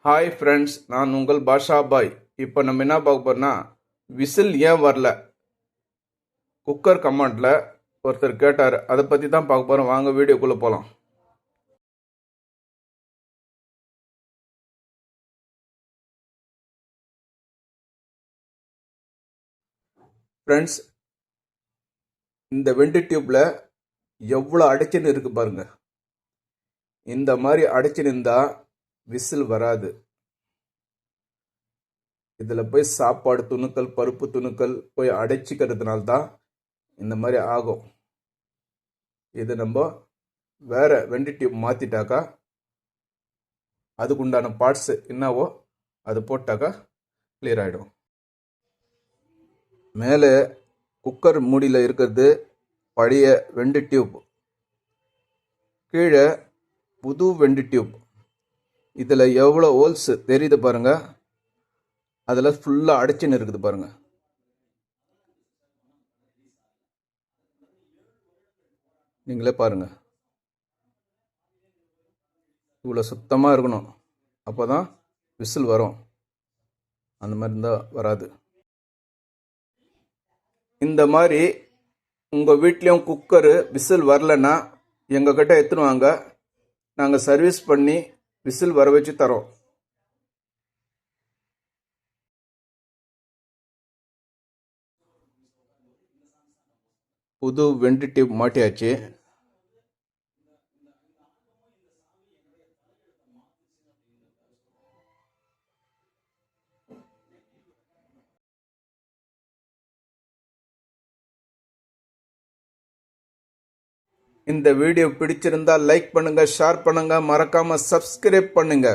Hi friends, நான் உங்கள் பாஷா பாய். இப்போ நம்ம என்ன பார்க்க போறோம்னா, விசில் ஏன் வரல குக்கர் கமாண்டில் ஒருத்தர் கேட்டார். அதை பற்றி தான் பார்க்க போகிறோம். வாங்க வீடியோக்குள்ளே போகலாம். ஃப்ரெண்ட்ஸ், இந்த வெண்டு டியூப்பில் எவ்வளோ அடைச்சின்னு இருக்குது பாருங்க. இந்த மாதிரி அடைச்சின்னு இருந்தால் விசில் வராது. இதில் போய் சாப்பாடு துணுக்கள், பருப்பு துணுக்கள் போய் அடைச்சிக்கிறதுனால தான் இந்த மாதிரி ஆகும். இது நம்ம வேற வெண்டு டியூப் மாற்றிட்டாக்கா அதுக்குண்டான பார்ட்ஸ் என்னவோ அது போட்டாக்கா கிளியர் ஆகிடும். மேலே குக்கர் மூடியில் இருக்கிறது பழைய வெண்டு டியூப், கீழே புது வெண்டு டியூப். இதில் எவ்வளோ ஹோல்ஸ் தெரியுது பாருங்க. அதில் ஃபுல்லாக அடைச்சின்னு இருக்குது பாருங்க. நீங்களே பாருங்க. இவ்வளோ சுத்தமாக இருக்கணும், அப்போ தான் விசில் வரும். அந்த மாதிரி இருந்தால் வராது. இந்த மாதிரி உங்கள் வீட்லேயும் குக்கரு விசில் வரலன்னா எங்ககிட்ட எடுத்துன்னு வாங்க. நாங்கள் சர்வீஸ் பண்ணி விசில் வர வச்சு தரோம். புது வெண்டு டியூப் மாட்டியாச்சு. இந்த வீடியோ பிடிச்சிருந்தா லைக் பண்ணுங்க, ஷேர் பண்ணுங்க, மறக்காம சப்ஸ்கிரைப் பண்ணுங்க.